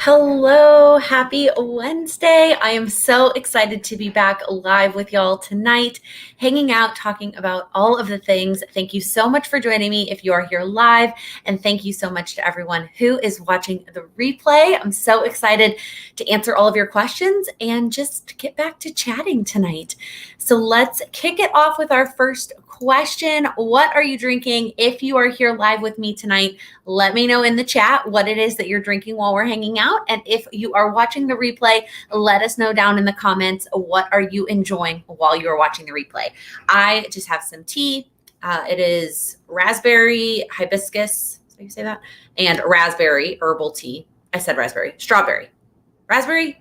Hello, happy Wednesday. I am so excited to be back live with y'all tonight, hanging out, talking about all of the things. Thank you so much for joining me if you are here live, and thank you so much to everyone who is watching the replay. I'm so excited to answer all of your questions and just get back to chatting tonight. So let's kick it off with our first question. What are you drinking? If you are here live with me tonight, let me know in the chat what it is that you're drinking while we're hanging out. And if you are watching the replay, let us know down in the comments, what are you enjoying while you're watching the replay? I just have some tea. It is raspberry hibiscus, so you say that, and raspberry herbal tea. I said strawberry,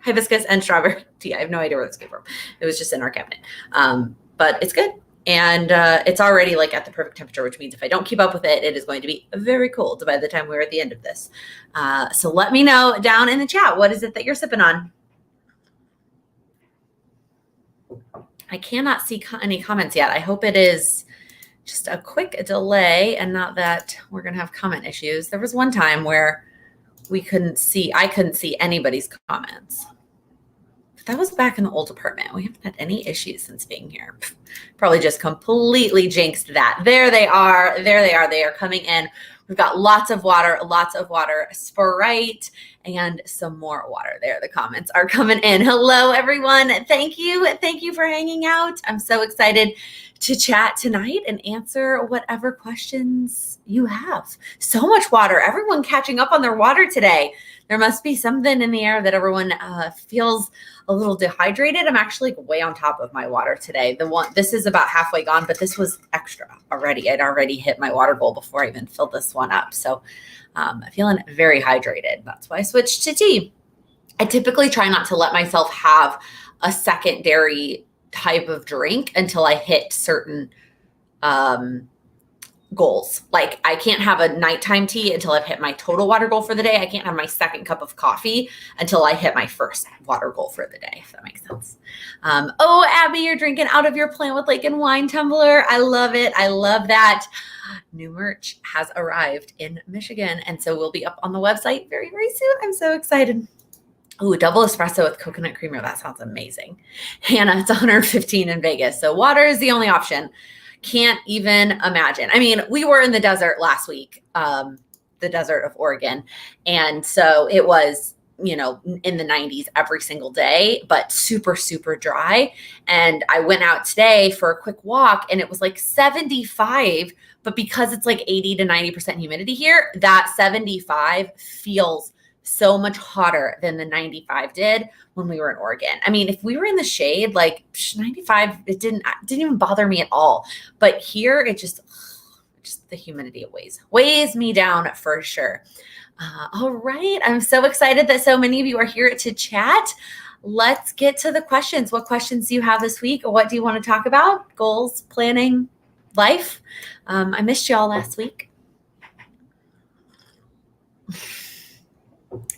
hibiscus, and strawberry tea. I have no idea where this came from. It was just in our cabinet, but it's good. And it's already like at the perfect temperature, which means if I don't keep up with it, it is going to be very cold by the time we're at the end of this. So let me know down in the chat, what is it that you're sipping on? I cannot see any comments yet. I hope it is just a quick delay and not that we're going to have comment issues. There was one time where I couldn't see anybody's comments. That was back in the old apartment. We haven't had any issues since being here. Probably just completely jinxed that. There they are. They are coming in. We've got lots of water, Sprite, and some more water there. The comments are coming in. Hello, everyone. Thank you for hanging out. I'm so excited to chat tonight and answer whatever questions you have. So much water. Everyone catching up on their water today. There must be something in the air that everyone feels a little dehydrated. I'm actually way on top of my water today. This is about halfway gone, but this was extra already. I'd already hit my water goal before I even filled this one up. So I'm feeling very hydrated. That's why I switched to tea. I typically try not to let myself have a secondary type of drink until I hit certain goals. Like I can't have a nighttime tea until I've hit my total water goal for the day. I can't have my second cup of coffee until I hit my first water goal for the day, if that makes sense. Oh, Abby, you're drinking out of your Plant with Laken wine tumbler. I love it. I love that. New merch has arrived in Michigan, and so we'll be up on the website very, very soon. I'm so excited. Ooh, double espresso with coconut creamer. That sounds amazing. Hannah, it's 115 in Vegas, so water is the only option. Can't even imagine. I mean, we were in the desert last week, the desert of Oregon. And so it was, in the 90s every single day, but super, super dry. And I went out today for a quick walk and it was like 75, but because it's like 80 to 90% humidity here, that 75 feels so much hotter than the 95 did when we were in Oregon. I mean, if we were in the shade, like 95, it didn't even bother me at all. But here, it just the humidity weighs me down for sure. All right. I'm so excited that so many of you are here to chat. Let's get to the questions. What questions do you have this week? Or what do you want to talk about? Goals, planning, life? I missed y'all last week.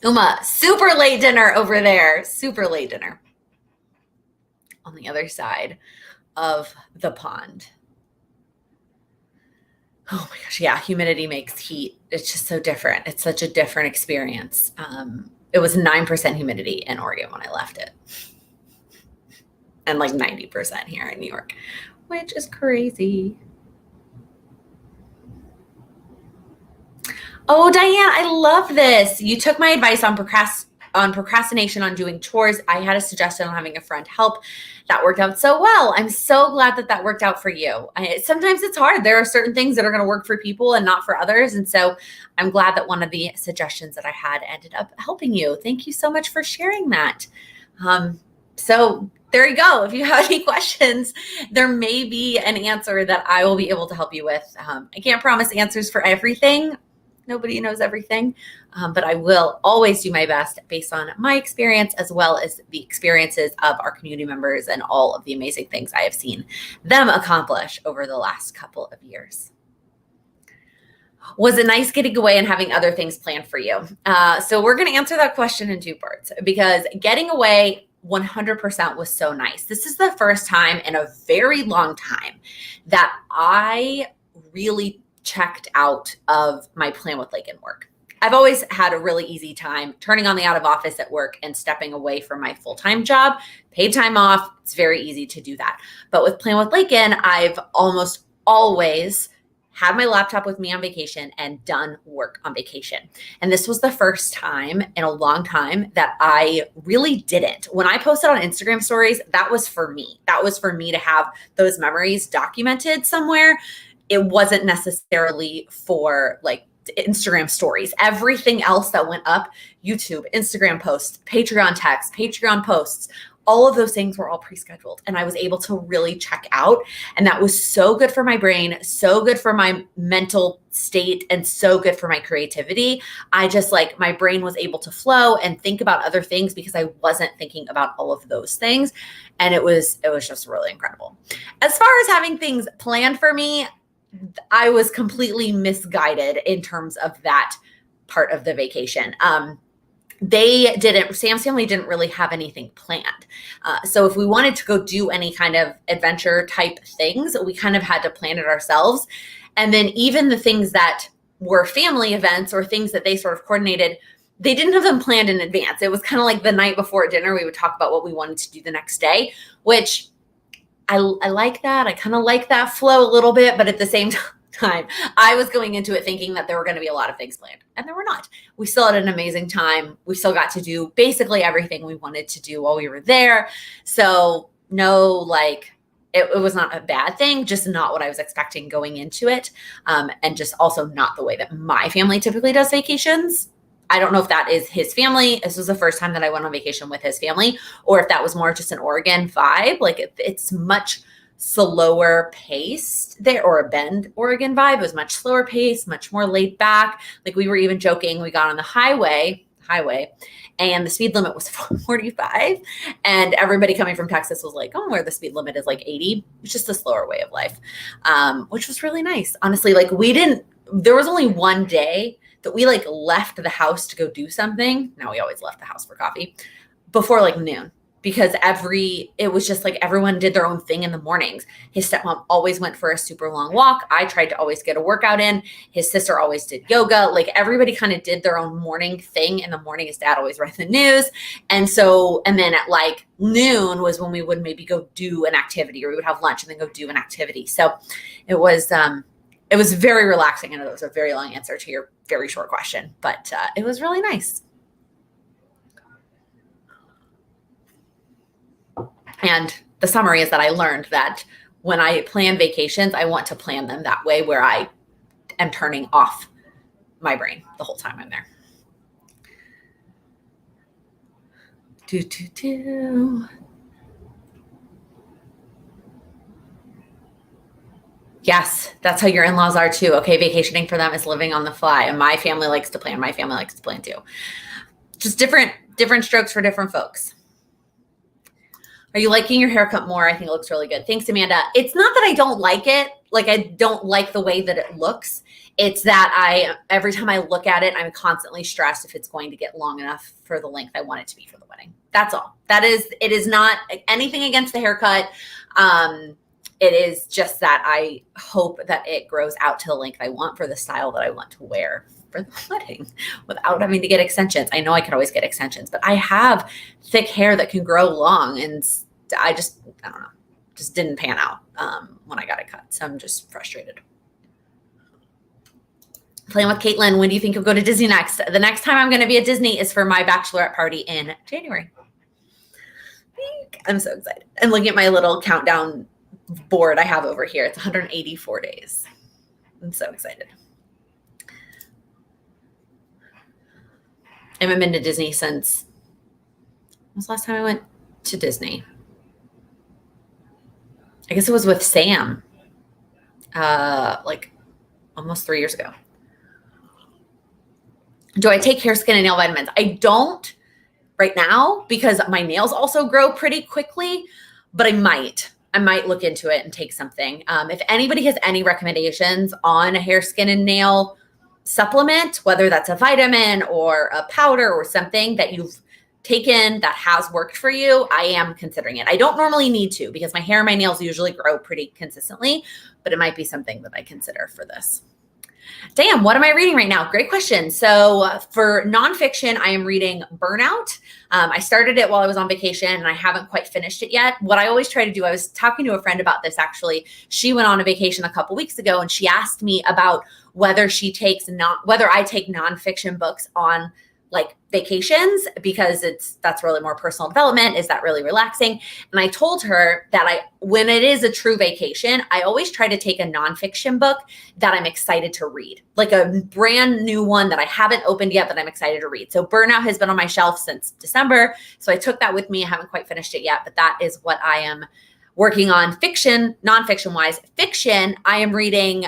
Uma, super late dinner over there. Super late dinner on the other side of the pond. Oh my gosh. Yeah. Humidity makes heat. It's just so different. It's such a different experience. It was 9% humidity in Oregon when I left it. And like 90% here in New York, which is crazy. Oh, Diane, I love this. You took my advice on procrastination on doing chores. I had a suggestion on having a friend help. That worked out so well. I'm so glad that worked out for you. Sometimes it's hard. There are certain things that are going to work for people and not for others. And so I'm glad that one of the suggestions that I had ended up helping you. Thank you so much for sharing that. So there you go. If you have any questions, there may be an answer that I will be able to help you with. I can't promise answers for everything. Nobody knows everything, but I will always do my best based on my experience as well as the experiences of our community members and all of the amazing things I have seen them accomplish over the last couple of years. Was it nice getting away and having other things planned for you? So we're going to answer that question in two parts because getting away 100% was so nice. This is the first time in a very long time that I really checked out of my Plan with Laken work. I've always had a really easy time turning on the out of office at work and stepping away from my full-time job, paid time off. It's very easy to do that. But with Plan with Laken, I've almost always had my laptop with me on vacation and done work on vacation. And this was the first time in a long time that I really didn't. When I posted on Instagram stories, that was for me. That was for me to have those memories documented somewhere. It wasn't necessarily for like Instagram stories. Everything else that went up, YouTube, Instagram posts, Patreon texts, Patreon posts, all of those things were all pre-scheduled, and I was able to really check out. And that was so good for my brain, so good for my mental state, and so good for my creativity. I just like, my brain was able to flow and think about other things because I wasn't thinking about all of those things. And it was just really incredible. As far as having things planned for me, I was completely misguided in terms of that part of the vacation. Sam's family didn't really have anything planned. So if we wanted to go do any kind of adventure type things, we kind of had to plan it ourselves. And then even the things that were family events or things that they sort of coordinated, they didn't have them planned in advance. It was kind of like the night before dinner, we would talk about what we wanted to do the next day, which I like that. I kind of like that flow a little bit, but at the same time, I was going into it thinking that there were going to be a lot of things planned, and there were not. We still had an amazing time. We still got to do basically everything we wanted to do while we were there. So no, like it was not a bad thing, just not what I was expecting going into it. And just also not the way that my family typically does vacations. I don't know if that is his family. This was the first time that I went on vacation with his family, or if that was more just an Oregon vibe. Like it's much slower paced there, or a Bend, Oregon vibe. It was much slower paced, much more laid back. Like we were even joking, we got on the highway, and the speed limit was 45. And everybody coming from Texas was like, oh, where the speed limit is like 80. It's just a slower way of life, which was really nice. Honestly, like there was only one day that we like left the house to go do something. Now we always left the house for coffee before like noon, because it was just like everyone did their own thing in the mornings. His stepmom always went for a super long walk. I tried to always get a workout in. His sister always did yoga. Like everybody kind of did their own morning thing in the morning. His dad always read the news. And then at like noon was when we would maybe go do an activity, or we would have lunch and then go do an activity. So it was very relaxing. I know that was a very long answer to your very short question, but it was really nice. And the summary is that I learned that when I plan vacations, I want to plan them that way, where I am turning off my brain the whole time I'm there. Yes, that's how your in-laws are too. Okay, vacationing for them is living on the fly. And my family likes to plan. My family likes to plan too. Just different strokes for different folks. Are you liking your haircut more? I think it looks really good. Thanks, Amanda. It's not that I don't like it. Like I don't like the way that it looks. It's that every time I look at it, I'm constantly stressed if it's going to get long enough for the length I want it to be for the wedding. That's all. It is not anything against the haircut. It is just that I hope that it grows out to the length I want for the style that I want to wear for the wedding without having to get extensions. I know I could always get extensions, but I have thick hair that can grow long, and I don't know, just didn't pan out when I got it cut. So I'm just frustrated. Playing with Caitlin, when do you think you'll go to Disney next? The next time I'm going to be at Disney is for my bachelorette party in January. I'm so excited. I'm looking at my little countdown board I have over here. It's 184 days. I'm so excited. I haven't been to Disney since, when was the last time I went to Disney? I guess it was with Sam, like almost 3 years ago. Do I take hair, skin, and nail vitamins? I don't right now because my nails also grow pretty quickly, but I might look into it and take something. If anybody has any recommendations on a hair, skin, and nail supplement, whether that's a vitamin or a powder or something that you've taken that has worked for you, I am considering it. I don't normally need to because my hair and my nails usually grow pretty consistently, but it might be something that I consider for this. Damn, what am I reading right now? Great question. So for nonfiction, I am reading Burnout. I started it while I was on vacation and I haven't quite finished it yet. What I always try to do, I was talking to a friend about this actually. She went on a vacation a couple weeks ago and she asked me about whether I take nonfiction books on like vacations because that's really more personal development. Is that really relaxing? And I told her that when it is a true vacation, I always try to take a nonfiction book that I'm excited to read, like a brand new one that I haven't opened yet that I'm excited to read. So Burnout has been on my shelf since December. So I took that with me. I haven't quite finished it yet, but that is what I am working on. Fiction, nonfiction wise. Fiction, I am reading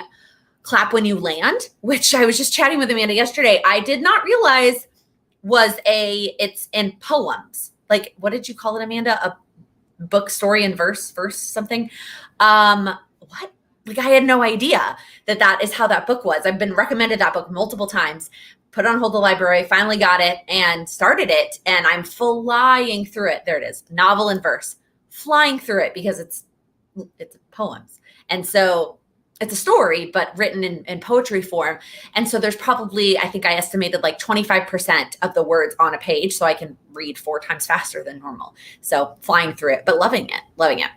Clap When You Land, which I was just chatting with Amanda yesterday. I did not realize it's in poems. Like, what did you call it, Amanda? A book story in verse something. What? Like, I had no idea that is how that book was. I've been recommended that book multiple times, put on hold the library, finally got it and started it. And I'm flying through it. There it is. Novel in verse, flying through it because it's poems. And so it's a story, but written in poetry form. And so there's probably, I think I estimated like 25% of the words on a page. So I can read 4 times faster than normal. So flying through it, but loving it.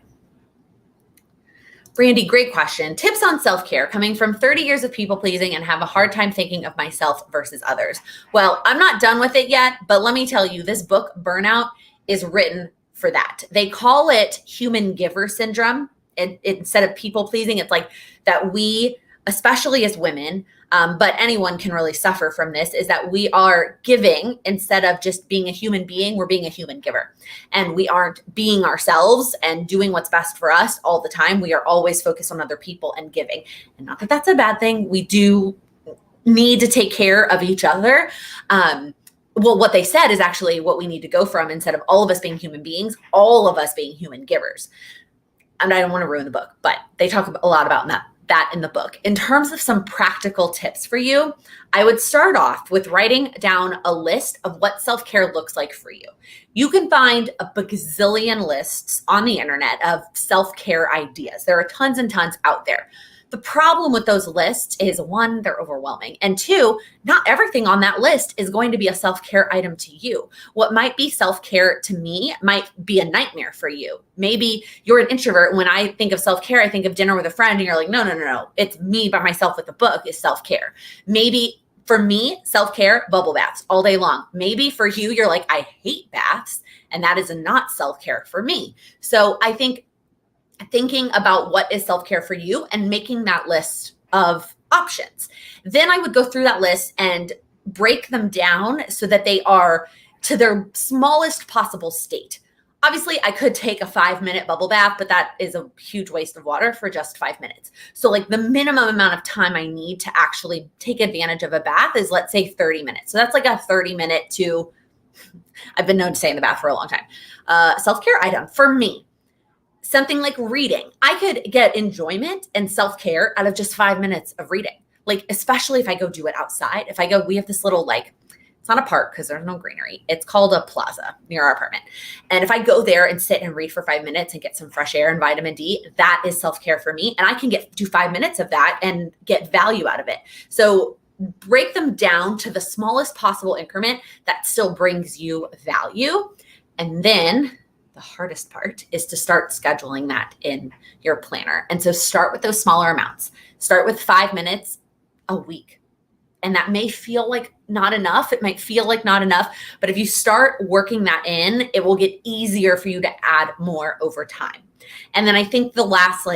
Brandy, great question. Tips on self-care coming from 30 years of people pleasing and have a hard time thinking of myself versus others. Well, I'm not done with it yet, but let me tell you, this book, Burnout, is written for that. They call it human giver syndrome. Instead of people pleasing, it's like that we, especially as women, but anyone can really suffer from this, is that we are giving instead of just being a human being, we're being a human giver. And we aren't being ourselves and doing what's best for us all the time. We are always focused on other people and giving. And not that that's a bad thing. We do need to take care of each other. Well, what they said is actually what we need to go from. Instead of all of us being human beings, all of us being human givers. And I don't want to ruin the book, but they talk a lot about that in the book. In terms of some practical tips for you, I would start off with writing down a list of what self-care looks like for you. You can find a bazillion lists on the internet of self-care ideas. There are tons and tons out there. The problem with those lists is 1, they're overwhelming. And 2, not everything on that list is going to be a self-care item to you. What might be self-care to me might be a nightmare for you. Maybe you're an introvert. When I think of self-care, I think of dinner with a friend and you're like, no. It's me by myself with a book is self-care. Maybe for me, self-care, bubble baths all day long. Maybe for you, you're like, I hate baths. And that is not self-care for me. So I think thinking about what is self-care for you and making that list of options. Then I would go through that list and break them down so that they are to their smallest possible state. Obviously, I could take a 5-minute bubble bath, but that is a huge waste of water for just 5 minutes. So like the minimum amount of time I need to actually take advantage of a bath is, let's say, 30 minutes. So that's like a 30-minute to, I've been known to stay in the bath for a long time, self-care item for me. Something like reading. I could get enjoyment and self-care out of just 5 minutes of reading. Like, especially if I go do it outside. We have this little, it's not a park because there's no greenery. It's called a plaza near our apartment. And if I go there and sit and read for 5 minutes and get some fresh air and vitamin D, that is self-care for me. And I can do 5 minutes of that and get value out of it. So break them down to the smallest possible increment that still brings you value. And then the hardest part is to start scheduling that in your planner. And so start with those smaller amounts. Start with 5 minutes a week. And that may feel like not enough. It might feel like not enough, but if you start working that in, it will get easier for you to add more over time. And then I think the last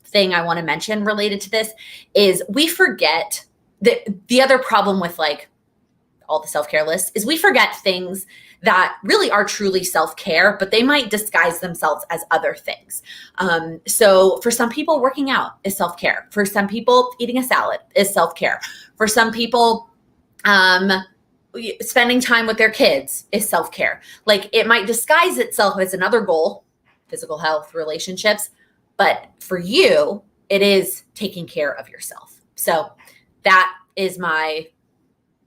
thing I want to mention related to this is we forget that the other problem with all the self-care lists is we forget things that really are truly self-care, but they might disguise themselves as other things. So for some people, working out is self-care. For some people, eating a salad is self-care. For some people, spending time with their kids is self-care. It might disguise itself as another goal, physical health, relationships, but for you, it is taking care of yourself. So that is my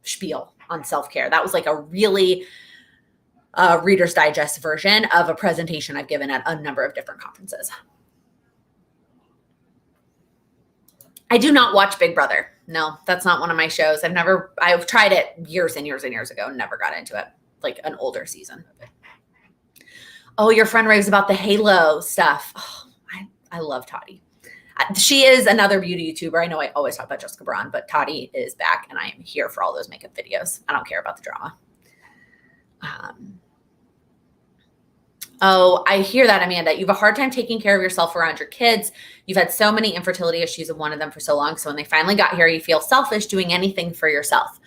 spiel on self-care. That was a really Reader's Digest version of a presentation I've given at a number of different conferences. I do not watch Big Brother. No, that's not one of my shows. I've tried it years and years and years ago, never got into it, like an older season of it. Oh, your friend raves about the Halo stuff. Oh, I love Toddy. She is another beauty YouTuber. I know I always talk about Jessica Braun, but Toddy is back and I am here for all those makeup videos. I don't care about the drama. Oh, I hear that, Amanda. You have a hard time taking care of yourself around your kids. You've had so many infertility issues and one of them for so long. So when they finally got here, you feel selfish doing anything for yourself.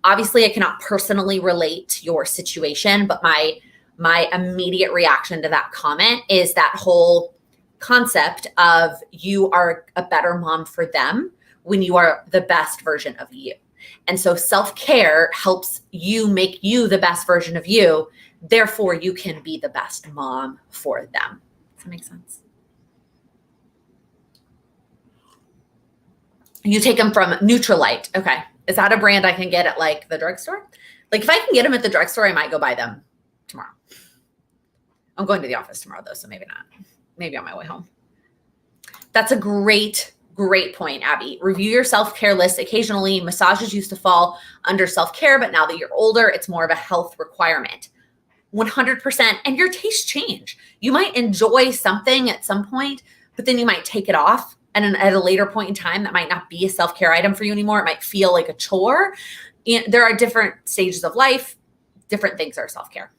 Obviously, I cannot personally relate to your situation, but my immediate reaction to that comment is that whole concept of you are a better mom for them when you are the best version of you. And so self-care helps you make you the best version of you. Therefore, you can be the best mom for them. Does that make sense? You take them from Nutrilite. Okay. Is that a brand I can get at like the drugstore? Like if I can get them at the drugstore, I might go buy them tomorrow. I'm going to the office tomorrow though, so maybe not. Maybe on my way home. That's a great point, Abby. Review your self-care list occasionally. Massages used to fall under self-care, but now that you're older, it's more of a health requirement. 100%. And your tastes change. You might enjoy something at some point, but then you might take it off. And at a later point in time, that might not be a self-care item for you anymore. It might feel like a chore. And there are different stages of life. Different things are self-care.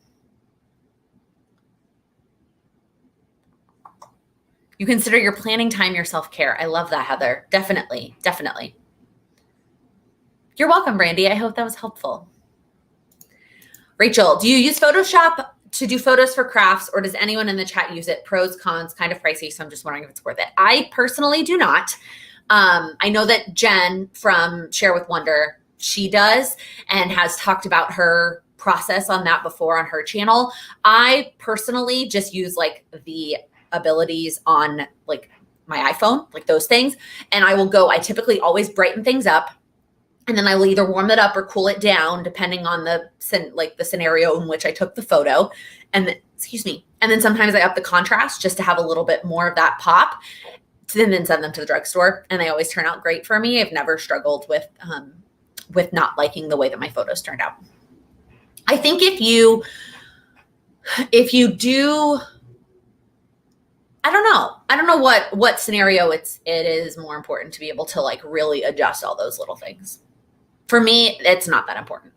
You consider your planning time your self-care. I love that, Heather. Definitely. You're welcome, Brandy. I hope that was helpful. Rachel, do you use Photoshop to do photos for crafts, or does anyone in the chat use it? Pros, cons, kind of pricey, so I'm just wondering if it's worth it. I personally do not. I know that Jen from Share with Wonder, she does and has talked about her process on that before on her channel. I personally just use like the abilities on like my iPhone, like those things. And I typically always brighten things up. And then I will either warm it up or cool it down, depending on the scenario in which I took the photo. And then sometimes I up the contrast just to have a little bit more of that pop, and then send them to the drugstore. And they always turn out great for me. I've never struggled with not liking the way that my photos turned out. I think if you do, I don't know what scenario it is more important to be able to like really adjust all those little things. For me, it's not that important.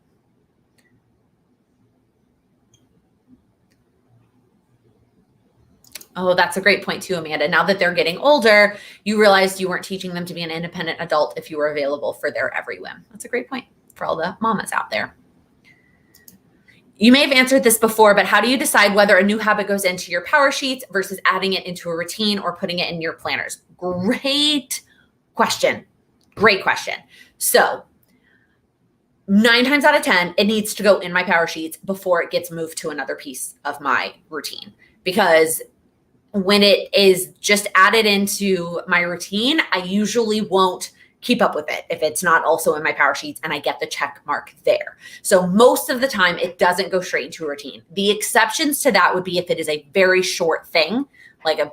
Oh, that's a great point too, Amanda. Now that they're getting older, you realized you weren't teaching them to be an independent adult if you were available for their every whim. That's a great point for all the mamas out there. You may have answered this before, but how do you decide whether a new habit goes into your power sheets versus adding it into a routine or putting it in your planners? Great question. So 9 times out of 10, it needs to go in my power sheets before it gets moved to another piece of my routine. Because when it is just added into my routine, I usually won't keep up with it if it's not also in my power sheets and I get the check mark there. So most of the time it doesn't go straight into a routine. The exceptions to that would be if it is a very short thing, like a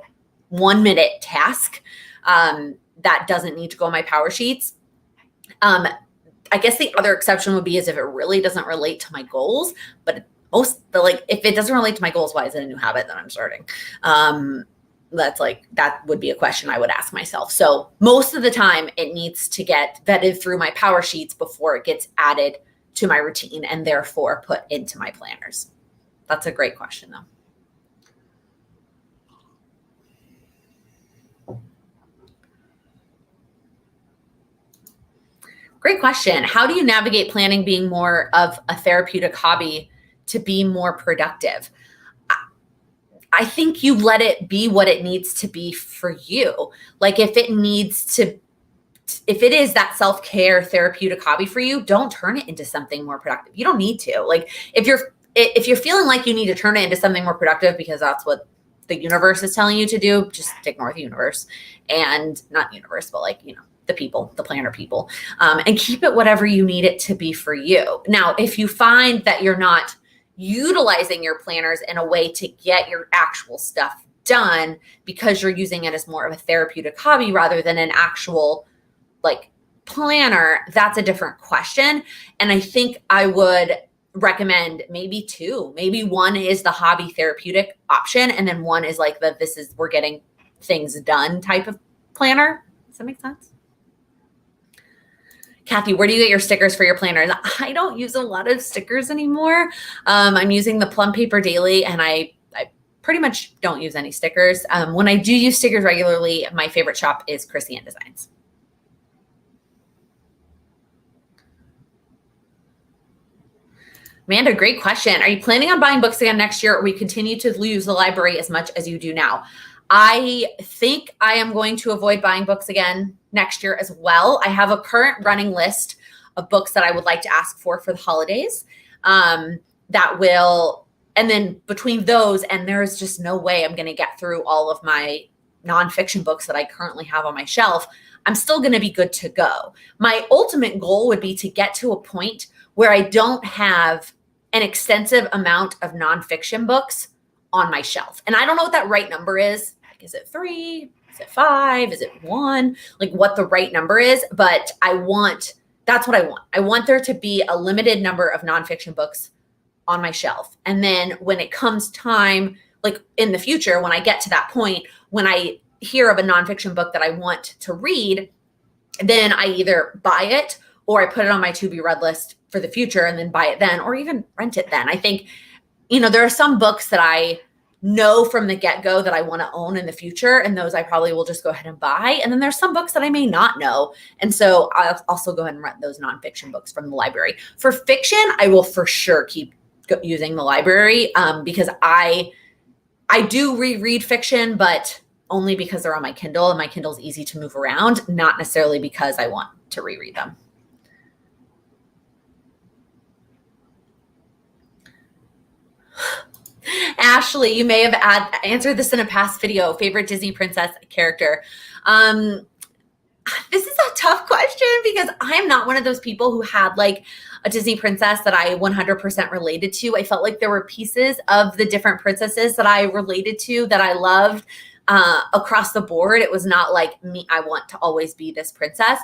1-minute task that doesn't need to go in my power sheets. I guess the other exception would be is if it really doesn't relate to my goals, but if it doesn't relate to my goals, why is it a new habit that I'm starting? That would be a question I would ask myself. So most of the time it needs to get vetted through my power sheets before it gets added to my routine and therefore put into my planners. That's a great question though. Great question. How do you navigate planning being more of a therapeutic hobby to be more productive? I think you let it be what it needs to be for you. Like if it is that self-care therapeutic hobby for you, don't turn it into something more productive. You don't need to. Like if you're feeling like you need to turn it into something more productive because that's what the universe is telling you to do, just ignore the universe and not universe, but the people, the planner people, and keep it whatever you need it to be for you. Now, if you find that you're not utilizing your planners in a way to get your actual stuff done because you're using it as more of a therapeutic hobby rather than an actual planner, that's a different question. And I think I would recommend maybe two. Maybe one is the hobby therapeutic option, and then one is like we're getting things done type of planner. Does that make sense? Kathy, where do you get your stickers for your planners? I don't use a lot of stickers anymore. I'm using the Plum Paper Daily, and I pretty much don't use any stickers. When I do use stickers regularly, my favorite shop is Chrissy Ann Designs. Amanda, great question. Are you planning on buying books again next year, or we continue to use the library as much as you do now? I think I am going to avoid buying books again next year as well. I have a current running list of books that I would like to ask for the holidays. And then between those, and there's just no way I'm going to get through all of my nonfiction books that I currently have on my shelf. I'm still going to be good to go. My ultimate goal would be to get to a point where I don't have an extensive amount of nonfiction books on my shelf. And I don't know what that right number is. Like, is it 3? Is it 5? Is it 1? Like what the right number is, but that's what I want. I want there to be a limited number of nonfiction books on my shelf. And then when it comes time, like in the future, when I get to that point, when I hear of a nonfiction book that I want to read, then I either buy it or I put it on my to be read list for the future and then buy it then, or even rent it then. I think, there are some books that I know from the get-go that I want to own in the future, and those I probably will just go ahead and buy. And then there's some books that I may not know. And so I'll also go ahead and rent those nonfiction books from the library. For fiction, I will for sure keep using the library because I do reread fiction, but only because they're on my Kindle, and my Kindle's easy to move around, not necessarily because I want to reread them. Ashley, you may have answered this in a past video. Favorite Disney princess character. This is a tough question because I'm not one of those people who had like a Disney princess that I 100% related to. I felt like there were pieces of the different princesses that I related to that I loved across the board. It was not like me, I want to always be this princess.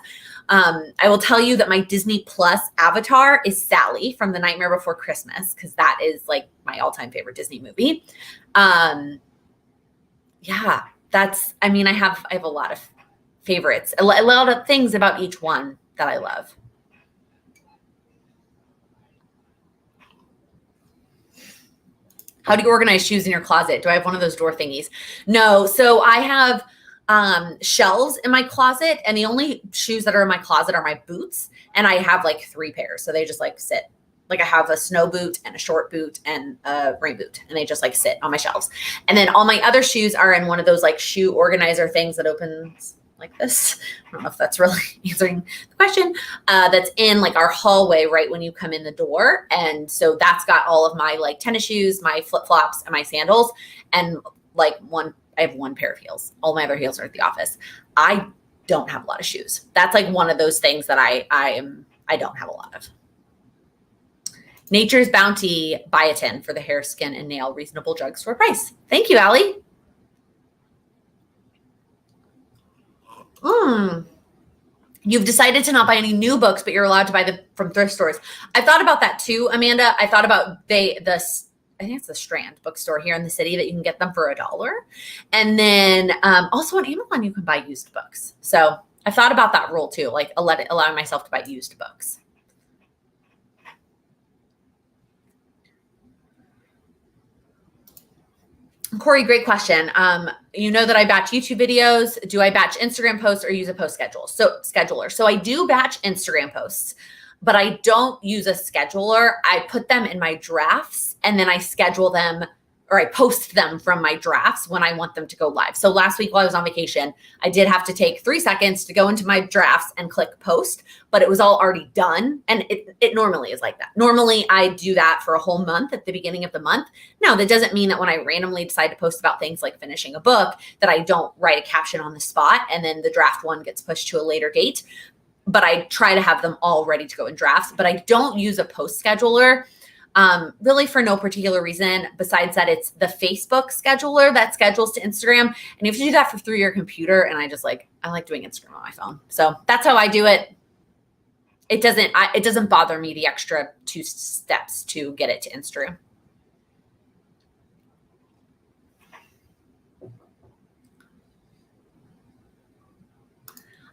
I will tell you that my Disney Plus avatar is Sally from The Nightmare Before Christmas, because that is like my all-time favorite Disney movie. I have a lot of favorites, a lot of things about each one that I love. How do you organize shoes in your closet? Do I have one of those door thingies? No. So I have shelves in my closet, and the only shoes that are in my closet are my boots. And I have like 3 pairs. So they just like sit. Like I have a snow boot and a short boot and a rain boot, and they just like sit on my shelves. And then all my other shoes are in one of those like shoe organizer things that opens like this. I don't know if that's really answering the question. That's in like our hallway right when you come in the door. And so that's got all of my like tennis shoes, my flip-flops, and my sandals, and like I have 1 pair of heels. All my other heels are at the office. I don't have a lot of shoes. That's like one of those things that I don't have a lot of. Nature's Bounty biotin for the hair, skin, and nail, reasonable drugstore price. Thank you, Allie. You've decided to not buy any new books, but you're allowed to buy them from thrift stores. I thought about that too, Amanda. I thought about I think it's the Strand bookstore here in the city that you can get them for $1. And then also on Amazon, you can buy used books. So I thought about that rule too, like allowing myself to buy used books. Corey, great question. You know that I batch YouTube videos. Do I batch Instagram posts or use a post scheduler? So I do batch Instagram posts, but I don't use a scheduler. I put them in my drafts, and then I schedule them, or I post them from my drafts when I want them to go live. So last week while I was on vacation, I did have to take 3 seconds to go into my drafts and click post, but it was all already done. And it normally is like that. Normally I do that for a whole month at the beginning of the month. Now, that doesn't mean that when I randomly decide to post about things like finishing a book, that I don't write a caption on the spot and then the draft one gets pushed to a later date. But I try to have them all ready to go in drafts. But I don't use a post scheduler. Really for no particular reason besides that it's the Facebook scheduler that schedules to Instagram, and you have to do that through your computer. And I like doing Instagram on my phone. So that's how I do it. it doesn't bother me the extra 2 steps to get it to Instagram.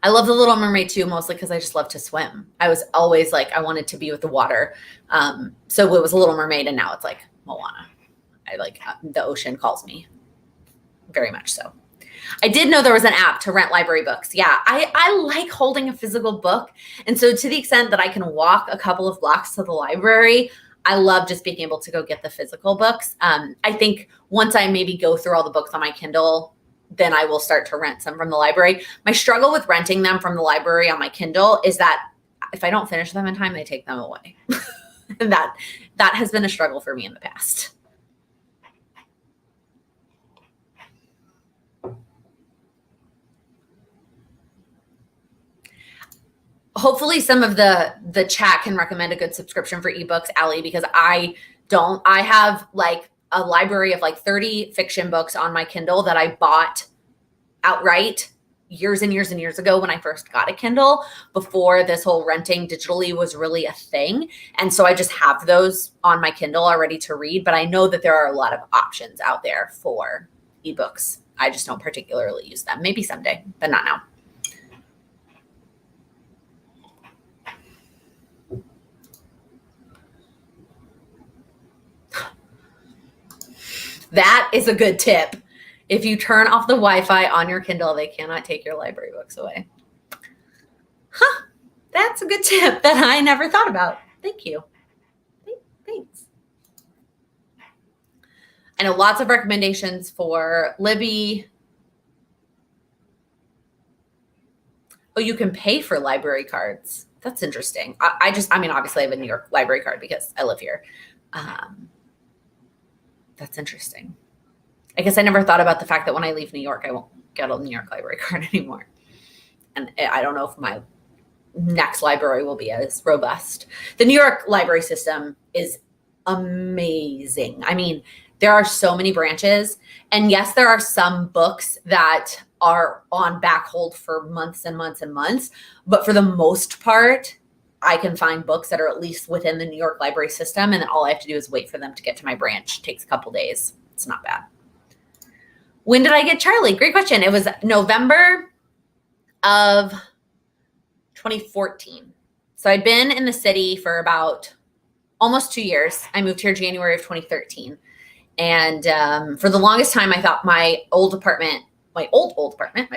I love The Little Mermaid too, mostly because I just love to swim. I was always like, I wanted to be with the water. So it was a Little Mermaid, and now it's like Moana. I like the ocean calls me very much so. I did know there was an app to rent library books. Yeah, I like holding a physical book. And so to the extent that I can walk a couple of blocks to the library, I love just being able to go get the physical books. I think once I maybe go through all the books on my Kindle, then I will start to rent some from the library. My struggle with renting them from the library on my Kindle is that if I don't finish them in time, they take them away. And that has been a struggle for me in the past. Hopefully some of the chat can recommend a good subscription for ebooks, Allie, because I don't. I have like a library of like 30 fiction books on my Kindle that I bought outright years and years and years ago when I first got a Kindle, before this whole renting digitally was really a thing. And so I just have those on my Kindle already to read, but I know that there are a lot of options out there for ebooks. I just don't particularly use them. Maybe someday, but not now. That is a good tip. If you turn off the Wi-Fi on your Kindle, they cannot take your library books away. Huh. That's a good tip that I never thought about. Thank you. Thanks. I know lots of recommendations for Libby. Oh, you can pay for library cards. That's interesting. I mean, obviously I have a New York library card because I live here. That's interesting. I guess I never thought about the fact that when I leave New York, I won't get a New York library card anymore. And I don't know if my next library will be as robust. The New York library system is amazing. I mean, there are so many branches. And yes, there are some books that are on back hold for months and months and months. But for the most part, I can find books that are at least within the New York library system. And then all I have to do is wait for them to get to my branch. It takes a couple days. It's not bad. When did I get Charlie? Great question. It was November of 2014. So I'd been in the city for about almost 2 years. I moved here January of 2013. And for the longest time, I thought my old apartment, my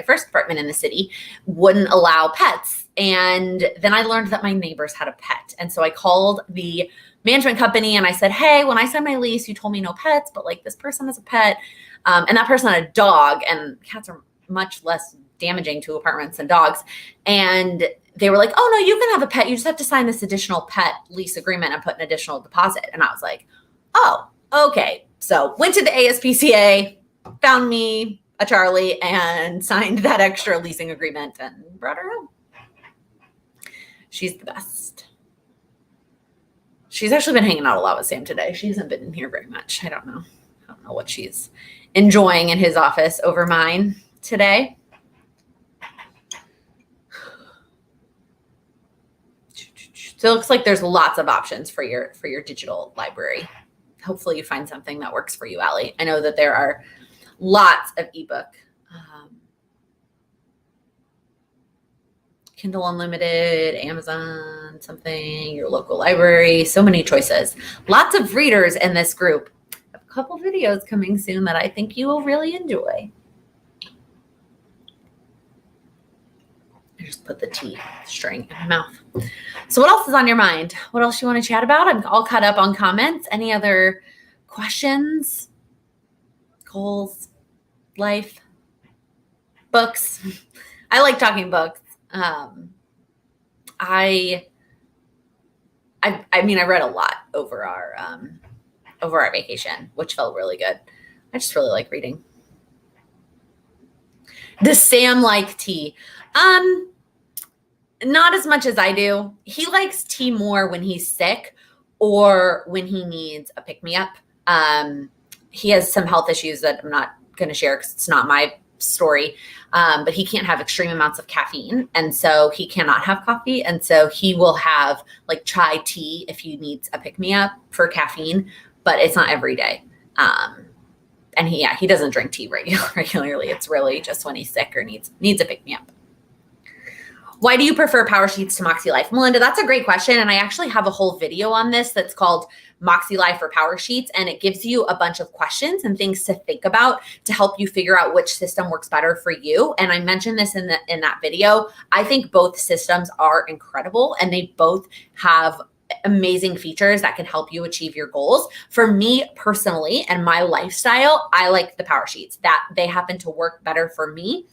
first apartment in the city, wouldn't allow pets. And then I learned that my neighbors had a pet. And so I called the management company and I said, hey, when I signed my lease, you told me no pets, but like this person has a pet. And that person had a dog, and cats are much less damaging to apartments than dogs. And they were like, oh no, you can have a pet. You just have to sign this additional pet lease agreement and put an additional deposit. And I was like, oh, okay. So went to the ASPCA, found me a Charlie, and signed that extra leasing agreement and brought her home. She's the best. She's actually been hanging out a lot with Sam today. She hasn't been in here very much. I don't know what she's enjoying in his office over mine today. So it looks like there's lots of options for your digital library. Hopefully you find something that works for you, Allie. I know that there are lots of ebook, Kindle Unlimited, Amazon, something, your local library, so many choices. Lots of readers in this group. A couple videos coming soon that I think you will really enjoy. I just put the tea string in my mouth. So what else is on your mind? What else you want to chat about? I'm all caught up on comments. Any other questions? Goals? Life? Books? I like talking books. I mean, I read a lot over our vacation, which felt really good. I just really like reading. Does Sam like tea? Not as much as I do. He likes tea more when he's sick or when he needs a pick-me-up. He has some health issues that I'm not going to share because it's not my story. But he can't have extreme amounts of caffeine. And so he cannot have coffee. And so he will have like chai tea if he needs a pick-me-up for caffeine, but it's not every day. And he doesn't drink tea regularly. It's really just when he's sick or needs a pick-me-up. Why do you prefer Power Sheets to Moxie Life? Melinda, that's a great question. And I actually have a whole video on this that's called Moxie Life or Power Sheets. And it gives you a bunch of questions and things to think about to help you figure out which system works better for you. And I mentioned this in that video. I think both systems are incredible and they both have amazing features that can help you achieve your goals. For me personally and my lifestyle, I like the Power Sheets, that they happen to work better for me.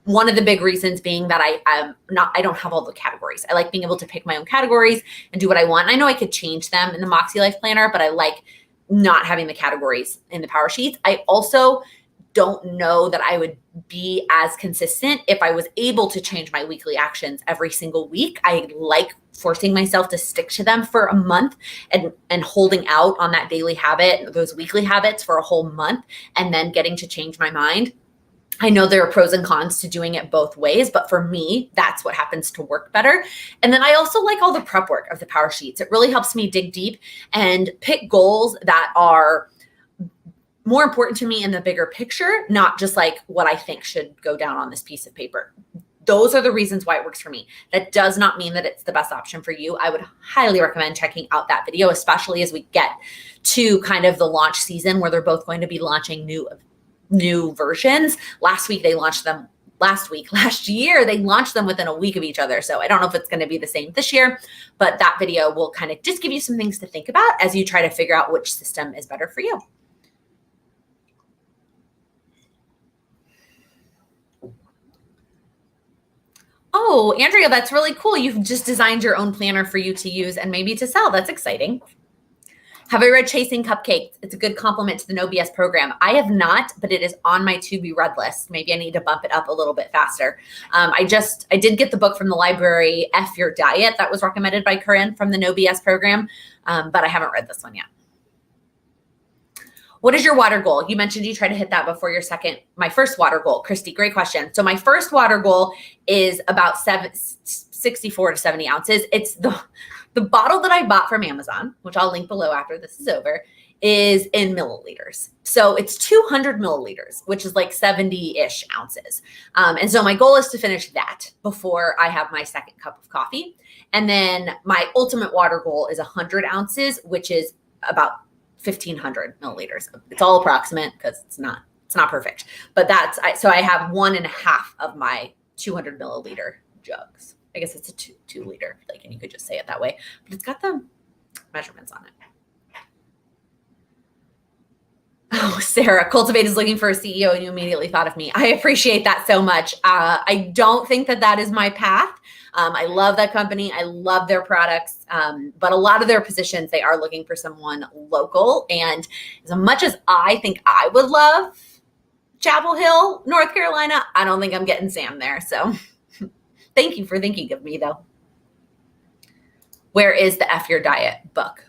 One of the big reasons being that I don't have all the categories. I like being able to pick my own categories and do what I want. I know I could change them in the Moxie Life Planner, but I like not having the categories in the Power Sheets. I also don't know that I would be as consistent if I was able to change my weekly actions every single week. I like forcing myself to stick to them for a month and holding out on that daily habit, those weekly habits for a whole month, and then getting to change my mind. I know there are pros and cons to doing it both ways, but for me, that's what happens to work better. And then I also like all the prep work of the Power Sheets. It really helps me dig deep and pick goals that are more important to me in the bigger picture, not just like what I think should go down on this piece of paper. Those are the reasons why it works for me. That does not mean that it's the best option for you. I would highly recommend checking out that video, especially as we get to kind of the launch season where they're both going to be launching new versions. Last year, they launched them within a week of each other. So I don't know if it's going to be the same this year, but that video will kind of just give you some things to think about as you try to figure out which system is better for you. Oh, Andrea, that's really cool. You've just designed your own planner for you to use and maybe to sell. That's exciting. Have I read Chasing Cupcakes? It's a good compliment to the No BS program. I have not, but it is on my to be read list. Maybe I need to bump it up a little bit faster. I did get the book from the library, F Your Diet, that was recommended by Corinne from the No BS program, but I haven't read this one yet. What is your water goal? You mentioned you try to hit that before my first water goal. Christy, great question. So my first water goal is about 64 to 70 ounces. It's the bottle that I bought from Amazon, which I'll link below after this is over, is in milliliters. So it's 200 milliliters, which is like 70-ish ounces. And so my goal is to finish that before I have my second cup of coffee. And then my ultimate water goal is 100 ounces, which is about 1,500 milliliters. It's all approximate because it's not perfect, but so I have 1.5 of my 200 milliliter jugs. I guess it's a two liter, and you could just say it that way, but it's got the measurements on it. Oh, Sarah, Cultivate is looking for a CEO and you immediately thought of me. I appreciate that so much. I don't think that is my path. I love that company. I love their products. But a lot of their positions, they are looking for someone local. And as much as I think I would love Chapel Hill, North Carolina, I don't think I'm getting Sam there. So thank you for thinking of me though. Where is the F Your Diet book?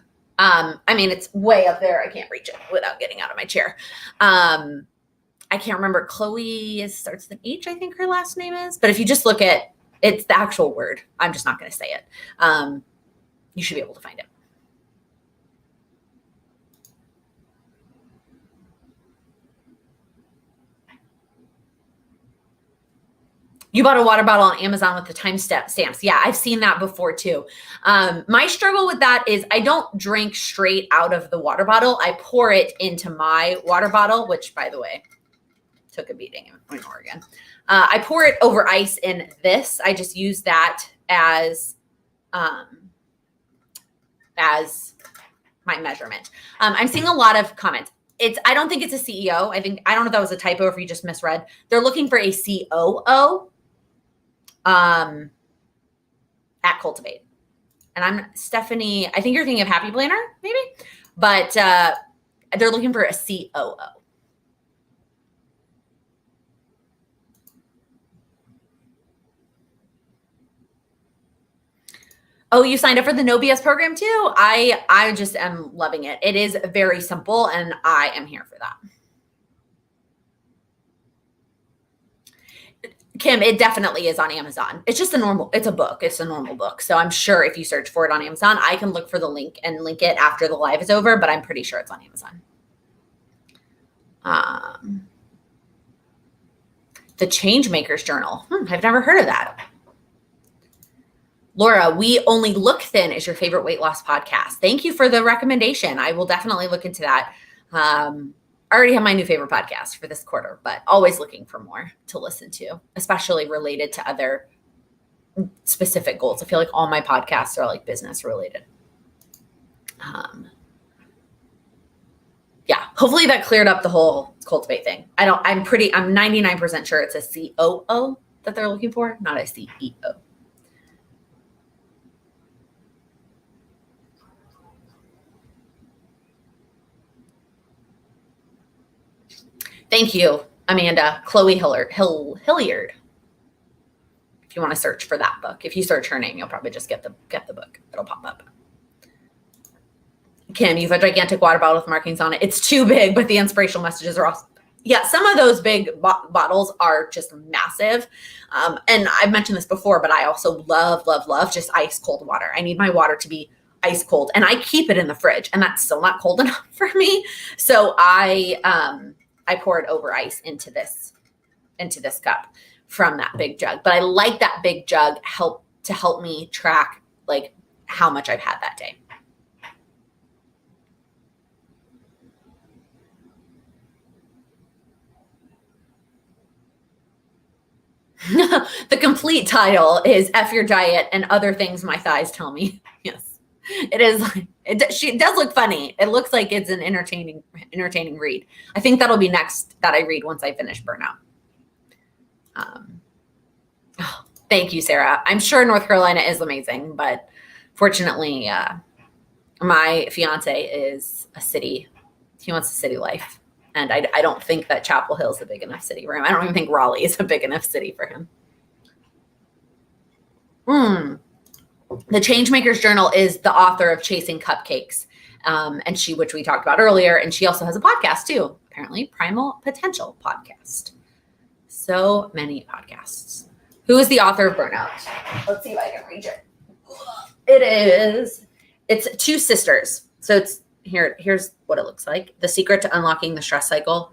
It's way up there. I can't reach it without getting out of my chair. I can't remember. Chloe starts with an H, I think her last name is. But if you just look at, it's the actual word. I'm just not going to say it. You should be able to find it. You bought a water bottle on Amazon with the time stamps. Yeah, I've seen that before too. My struggle with that is I don't drink straight out of the water bottle. I pour it into my water bottle, which by the way, took a beating in Oregon. I pour it over ice in this. I just use that as my measurement. I'm seeing a lot of comments. I don't think it's a CEO. I don't know if that was a typo or if you just misread. They're looking for a COO. At Cultivate. And I'm Stephanie, I think you're thinking of Happy Planner, maybe, but they're looking for a COO. Oh, you signed up for the No BS program too? I just am loving it. It is very simple and I am here for that. Kim, it definitely is on Amazon. It's just it's a book. It's a normal book. So I'm sure if you search for it on Amazon, I can look for the link and link it after the live is over, but I'm pretty sure it's on Amazon. The Changemaker's Journal. I've never heard of that. Laura, We Only Look Thin is your favorite weight loss podcast. Thank you for the recommendation. I will definitely look into that. I already have my new favorite podcast for this quarter, but always looking for more to listen to, especially related to other specific goals. I feel like all my podcasts are like business related. Yeah, hopefully that cleared up the whole cultivate thing. I'm 99% sure it's a COO that they're looking for, not a CEO. Thank you, Amanda. Chloe Hilliard. If you want to search for that book. If you search her name, you'll probably just get the book. It'll pop up. Kim, you have a gigantic water bottle with markings on it. It's too big, but the inspirational messages are awesome. Yeah, some of those big bottles are just massive. And I've mentioned this before, but I also love just ice cold water. I need my water to be ice cold, and I keep it in the fridge, and that's still not cold enough for me. So I poured over ice into this cup from that big jug. But I like that big jug to help me track like how much I've had that day. The complete title is F Your Diet and Other Things My Thighs Tell Me. Yes. It is. She does look funny. It looks like it's an entertaining read. I think that'll be next that I read once I finish Burnout. Thank you, Sarah. I'm sure North Carolina is amazing, but fortunately, my fiance is a city. He wants a city life. And I don't think that Chapel Hill is a big enough city for him. I don't even think Raleigh is a big enough city for him. The Changemaker's Journal is the author of Chasing Cupcakes, which we talked about earlier. And she also has a podcast too, apparently, Primal Potential podcast. So many podcasts. Who is the author of Burnout? Let's see if I can reach it. It's two sisters. So here's what it looks like. The Secret to Unlocking the Stress Cycle.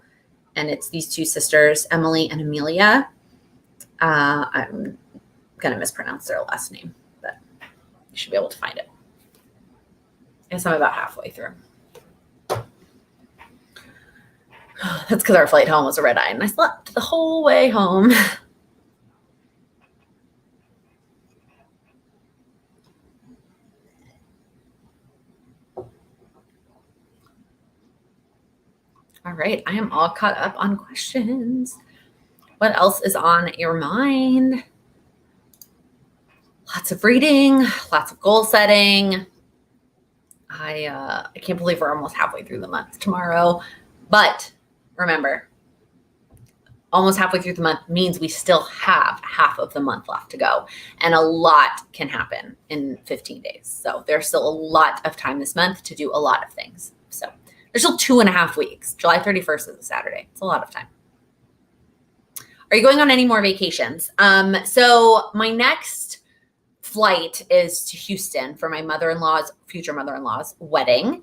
And it's these two sisters, Emily and Amelia. I'm going to mispronounce their last name, but you should be able to find it. I guess I'm about halfway through. That's because our flight home was a red eye, and I slept the whole way home. All right, I am all caught up on questions. What else is on your mind? Lots of reading, lots of goal setting. I can't believe we're almost halfway through the month tomorrow. But remember, almost halfway through the month means we still have half of the month left to go. And a lot can happen in 15 days. So there's still a lot of time this month to do a lot of things. So there's still 2.5 weeks. July 31st is a Saturday. It's a lot of time. Are you going on any more vacations? So my next flight is to Houston for my future mother-in-law's wedding.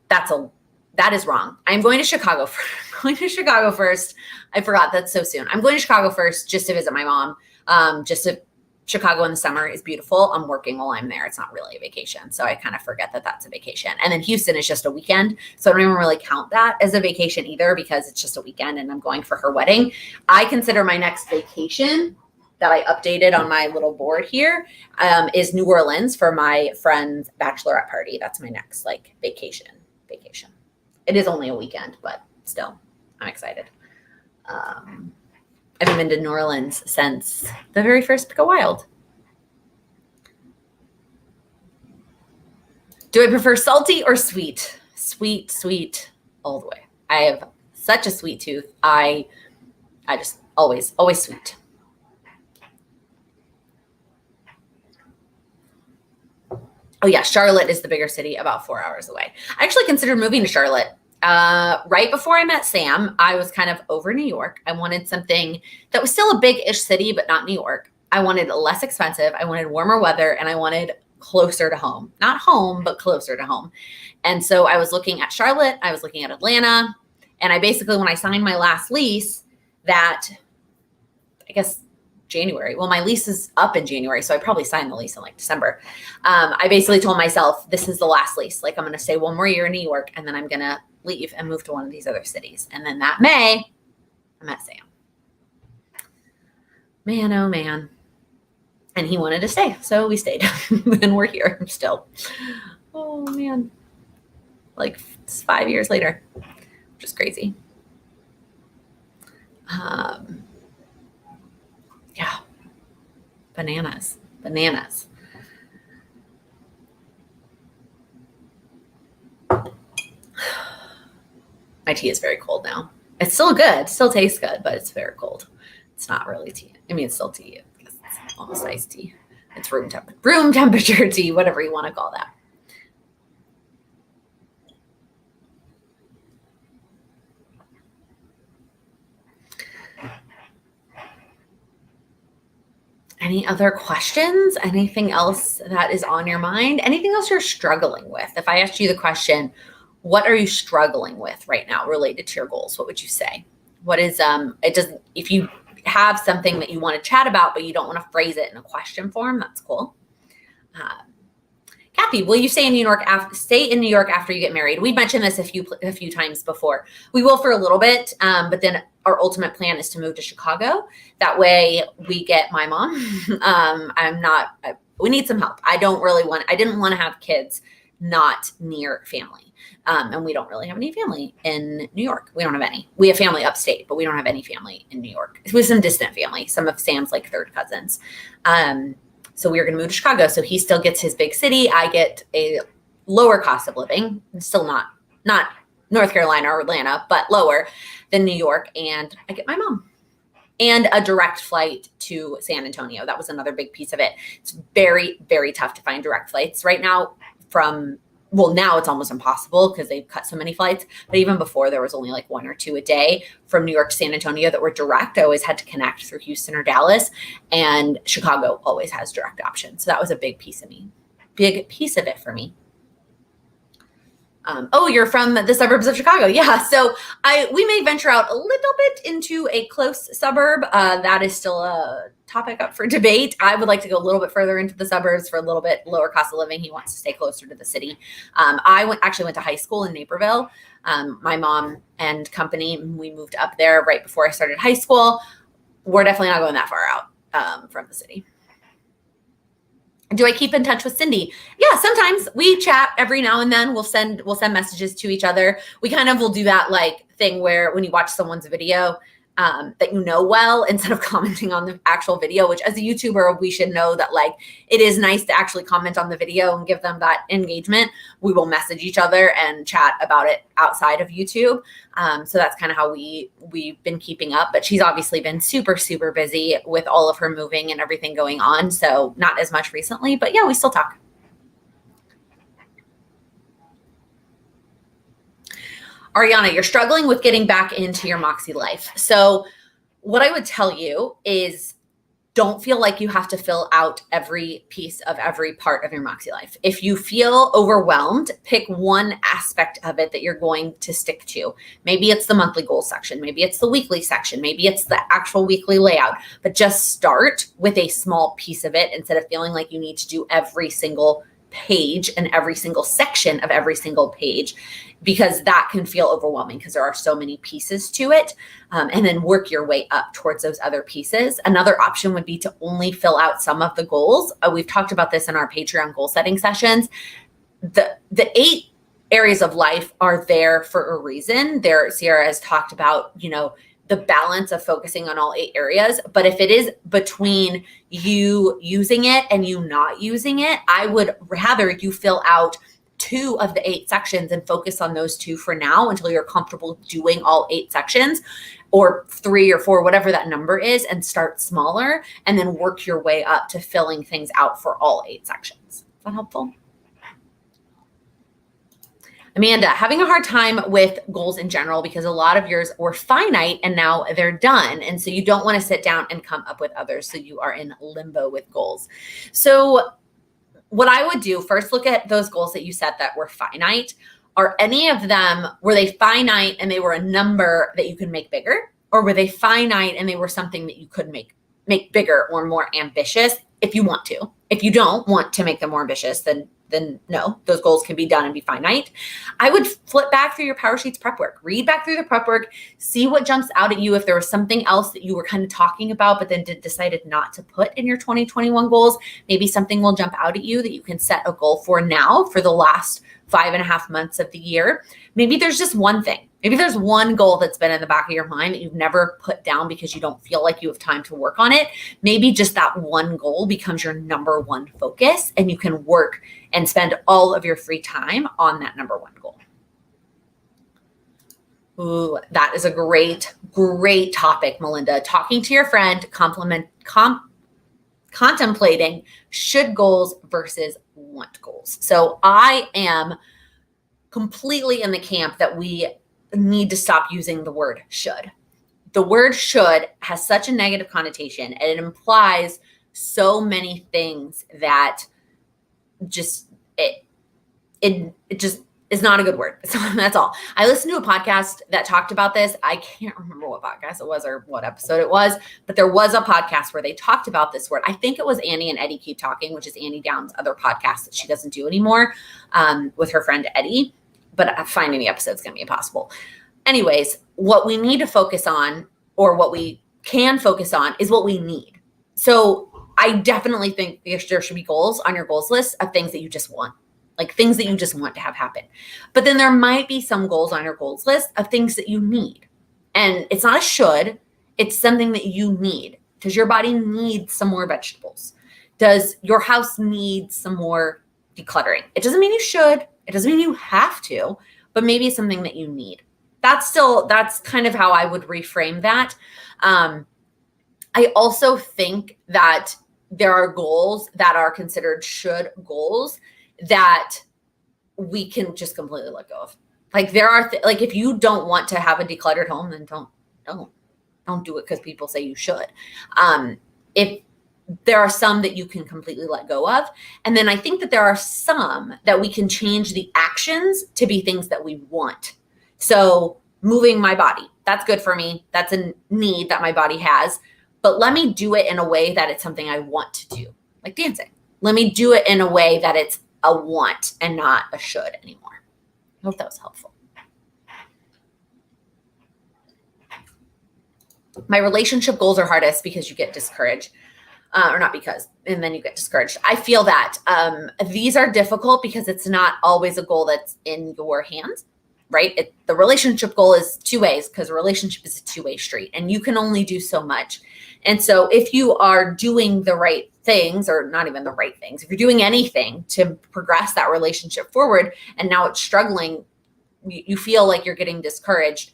That is wrong. I'm going to Chicago. First. I forgot that's so soon. I'm going to Chicago first just to visit my mom. Chicago in the summer is beautiful. I'm working while I'm there. It's not really a vacation. So I kind of forget that that's a vacation. And then Houston is just a weekend. So I don't even really count that as a vacation either because it's just a weekend and I'm going for her wedding. I consider my next vacation that I updated on my little board here is New Orleans for my friend's bachelorette party. That's my next vacation. It is only a weekend, but still, I'm excited. I haven't been to New Orleans since the very first Go Wild. Do I prefer salty or sweet? Sweet all the way. I have such a sweet tooth. I just always sweet. Oh yeah, Charlotte is the bigger city, about 4 hours away. I actually considered moving to Charlotte right before I met Sam, I was kind of over New York. I wanted something that was still a big-ish city, but not New York. I wanted less expensive. I wanted warmer weather, and I wanted closer to home. Not home, but closer to home. And so I was looking at Charlotte. I was looking at Atlanta. And I basically, when I signed my last lease, that I guess January. Well, my lease is up in January, so I probably signed the lease in like December. I basically told myself, this is the last lease. Like, I'm going to stay one more year in New York, and then I'm going to leave and move to one of these other cities. And then that May, I met Sam. Man, oh man. And he wanted to stay, so we stayed. And we're here still. Oh man. Like, it's 5 years later, which is crazy. Yeah. Bananas. My tea is very cold now. It's still good. Still tastes good, but it's very cold. It's not really tea. I mean, it's still tea. I guess it's almost iced tea. It's room temperature tea, whatever you want to call that. Any other questions? Anything else that is on your mind? Anything else you're struggling with? If I asked you the question, what are you struggling with right now related to your goals? What would you say? What is, if you have something that you want to chat about, but you don't want to phrase it in a question form, that's cool. Kathy, will you stay in New York after you get married? We mentioned this a few times before. We will for a little bit, but then our ultimate plan is to move to Chicago. That way we get my mom. We need some help. I didn't want to have kids not near family. And we don't really have any family in New York. We don't have any. We have family upstate, but we don't have any family in New York. With some distant family, some of Sam's like third cousins. So we were going to move to Chicago. So he still gets his big city. I get a lower cost of living. Still not North Carolina or Atlanta, but lower than New York. And I get my mom and a direct flight to San Antonio. That was another big piece of it. It's very, very tough to find direct flights right now now it's almost impossible because they've cut so many flights. But even before, there was only like one or two a day from New York to San Antonio that were direct. I always had to connect through Houston or Dallas, and Chicago always has direct options. So that was a big piece of it for me. You're from the suburbs of Chicago. Yeah. So we may venture out a little bit into a close suburb. That is still a topic up for debate. I would like to go a little bit further into the suburbs for a little bit lower cost of living. He wants to stay closer to the city. I actually went to high school in Naperville. My mom and company, we moved up there right before I started high school. We're definitely not going that far out from the city. Do I keep in touch with Cindy? Yeah, sometimes we chat every now and then. We'll send messages to each other. We kind of will do that like thing where when you watch someone's video that you know well, instead of commenting on the actual video, which as a YouTuber, we should know that like it is nice to actually comment on the video and give them that engagement. We will message each other and chat about it outside of YouTube. So that's kind of how we've been keeping up. But she's obviously been super, super busy with all of her moving and everything going on. So not as much recently, but yeah, we still talk. Ariana, you're struggling with getting back into your Moxie life. So what I would tell you is don't feel like you have to fill out every piece of every part of your Moxie life. If you feel overwhelmed, pick one aspect of it that you're going to stick to. Maybe it's the monthly goals section. Maybe it's the weekly section. Maybe it's the actual weekly layout. But just start with a small piece of it instead of feeling like you need to do every single page and every single section of every single page, because that can feel overwhelming because there are so many pieces to it. And then work your way up towards those other pieces. Another option would be to only fill out some of the goals. We've talked about this in our Patreon goal setting sessions. The 8 areas of life are there for a reason. Sierra has talked about, the balance of focusing on all 8 areas. But if it is between you using it and you not using it, I would rather you fill out 2 of the 8 sections and focus on those 2 for now until you're comfortable doing all 8 sections, or 3 or 4, whatever that number is, and start smaller and then work your way up to filling things out for all 8 sections. Is that helpful? Amanda, having a hard time with goals in general because a lot of yours were finite and now they're done. And so you don't want to sit down and come up with others. So you are in limbo with goals. So what I would do, first look at those goals that you set that were finite. Are any of them, were they finite and they were a number that you could make bigger? Or were they finite and they were something that you could make bigger or more ambitious if you want to? If you don't want to make them more ambitious, then no, those goals can be done and be finite. I would flip back through your Powersheets prep work, read back through the prep work, see what jumps out at you. If there was something else that you were kind of talking about, but then decided not to put in your 2021 goals, maybe something will jump out at you that you can set a goal for now for the last 5.5 months of the year. Maybe there's just one thing. Maybe there's one goal that's been in the back of your mind that you've never put down because you don't feel like you have time to work on it. Maybe just that one goal becomes your number one focus and you can work and spend all of your free time on that number one goal. Ooh, that is a great topic, Melinda. Talking to your friend, contemplating should goals versus want goals. So I am completely in the camp that we need to stop using the word should. The word should has such a negative connotation and it implies so many things that just it just is not a good word. So that's all. I listened to a podcast that talked about this. I can't remember what podcast it was or what episode it was, but there was a podcast where they talked about this word. I think it was Annie and Eddie Keep Talking, which is Annie Down's other podcast that she doesn't do anymore with her friend Eddie, but finding the episode is going to be impossible. Anyways, what we need to focus on, or what we can focus on, is what we need. So I definitely think there should be goals on your goals list of things that you just want. Like things that you just want to have happen. But then there might be some goals on your goals list of things that you need. And it's not a should, it's something that you need. Does your body need some more vegetables? Does your house need some more decluttering? It doesn't mean you should, it doesn't mean you have to, but maybe it's something that you need. That's kind of how I would reframe that. I also think that there are goals that are considered should goals that we can just completely let go of. Like there are, like if you don't want to have a decluttered home, then don't do it because people say you should. If there are some that you can completely let go of. And then I think that there are some that we can change the actions to be things that we want. So moving my body, that's good for me. That's a need that my body has. But let me do it in a way that it's something I want to do, like dancing. Let me do it in a way that it's a want and not a should anymore. I hope that was helpful. My relationship goals are hardest because you get discouraged. Or not because, and then you get discouraged. I feel that these are difficult because it's not always a goal that's in your hands, right? The relationship goal is two ways because a relationship is a two-way street and you can only do so much. And so if you are doing the right things, or not even the right things, if you're doing anything to progress that relationship forward and now it's struggling, you feel like you're getting discouraged,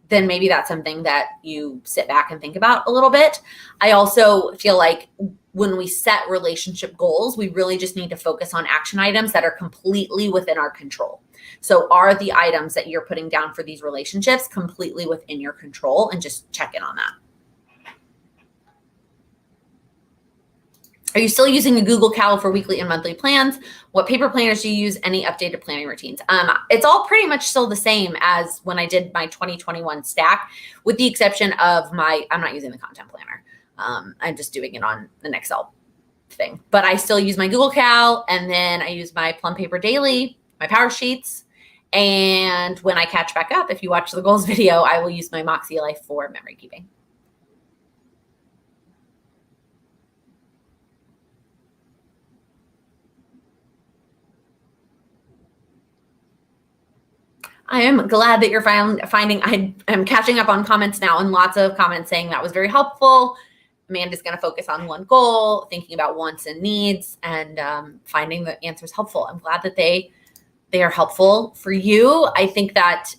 then maybe that's something that you sit back and think about a little bit. I also feel like when we set relationship goals, we really just need to focus on action items that are completely within our control. So are the items that you're putting down for these relationships completely within your control, and just check in on that. Are you still using a Google Cal for weekly and monthly plans? What paper planners do you use? Any updated planning routines? It's all pretty much still the same as when I did my 2021 stack, with the exception of I'm not using the content planner. I'm just doing it on an Excel thing. But I still use my Google Cal, and then I use my Plum Paper Daily, my Powersheets. And when I catch back up, if you watch the goals video, I will use my Moxie Life for memory keeping. I am glad that you're finding, I'm catching up on comments now, and lots of comments saying that was very helpful. Amanda's going to focus on one goal, thinking about wants and needs, and finding the answers helpful. I'm glad that they are helpful for you. I think that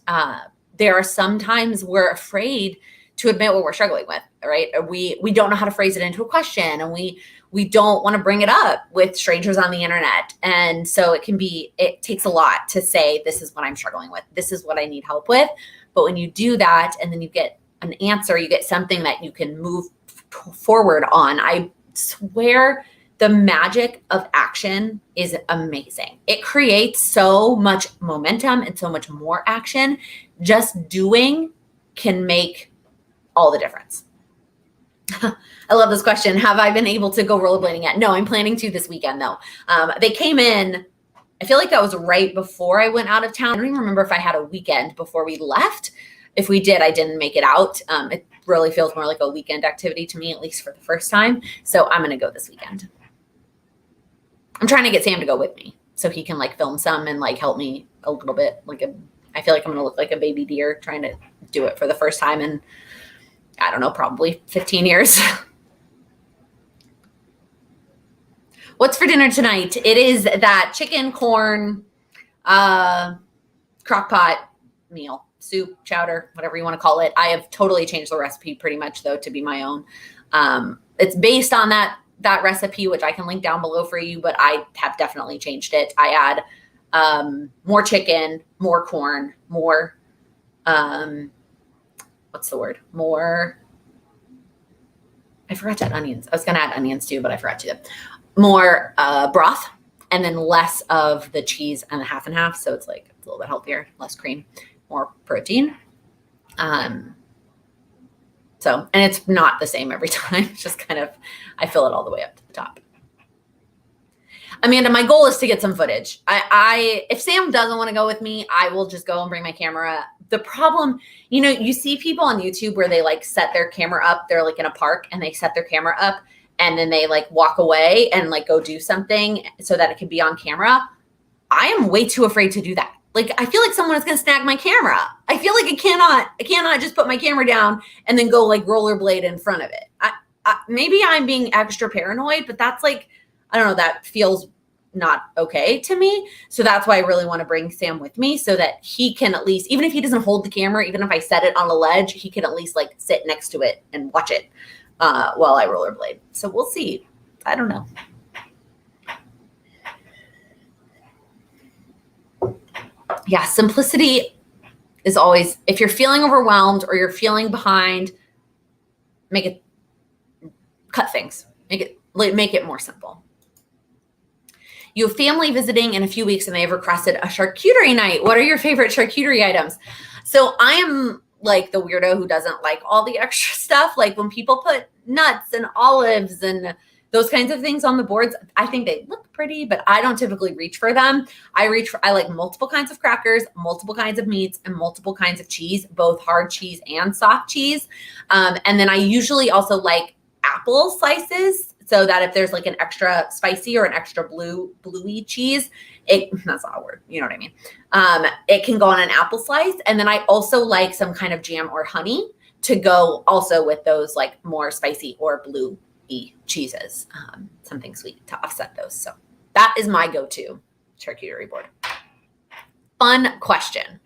there are sometimes we're afraid to admit what we're struggling with, right? We don't know how to phrase it into a question, and we we don't want to bring it up with strangers on the internet. And so it takes a lot to say, this is what I'm struggling with. This is what I need help with. But when you do that and then you get an answer, you get something that you can move forward on, I swear the magic of action is amazing. It creates so much momentum and so much more action. Just doing can make all the difference. I love this question. Have I been able to go rollerblading yet? No, I'm planning to this weekend though. They came in, I feel like that was right before I went out of town. I don't even remember if I had a weekend before we left. If we did, I didn't make it out. It really feels more like a weekend activity to me, at least for the first time. So I'm going to go this weekend. I'm trying to get Sam to go with me so he can like film some and like help me a little bit. I feel like I'm going to look like a baby deer trying to do it for the first time in, I don't know, probably 15 years. What's for dinner tonight? It is that chicken, corn, crock pot meal, soup, chowder, whatever you want to call it. I have totally changed the recipe pretty much though to be my own. It's based on that recipe, which I can link down below for you, but I have definitely changed it. I add more chicken, more corn, more, what's the word? More, I forgot to add onions. I was going to add onions too, but I forgot to. More broth, and then less of the cheese and the half and half. So it's like it's a little bit healthier, less cream, more protein. And it's not the same every time. It's just kind of, I fill it all the way up to the top. Amanda, my goal is to get some footage. If Sam doesn't want to go with me, I will just go and bring my camera. The problem, you see people on YouTube where they like set their camera up. They're like in a park and they set their camera up and then they like walk away and like go do something so that it can be on camera. I am way too afraid to do that. Like, I feel like someone is going to snag my camera. I feel like I cannot just put my camera down and then go like rollerblade in front of it. Maybe I'm being extra paranoid, but that's like, I don't know, that feels not okay to me. So that's why I really want to bring Sam with me so that he can at least, even if he doesn't hold the camera, even if I set it on a ledge, he can at least like sit next to it and watch it while I rollerblade. So we'll see. I don't know. Yeah, simplicity is always, if you're feeling overwhelmed or you're feeling behind, cut things. Make it more simple. You have family visiting in a few weeks and they have requested a charcuterie night. What are your favorite charcuterie items? So I am like the weirdo who doesn't like all the extra stuff. Like when people put nuts and olives and those kinds of things on the boards, I think they look pretty, but I don't typically reach for them. I like multiple kinds of crackers, multiple kinds of meats, and multiple kinds of cheese, both hard cheese and soft cheese. And then I usually also like apple slices so that if there's like an extra spicy or an extra bluey cheese, that's not a word, you know what I mean? It can go on an apple slice. And then I also like some kind of jam or honey to go also with those like more spicy or bluey cheeses, something sweet to offset those. So that is my go-to charcuterie board. Fun question.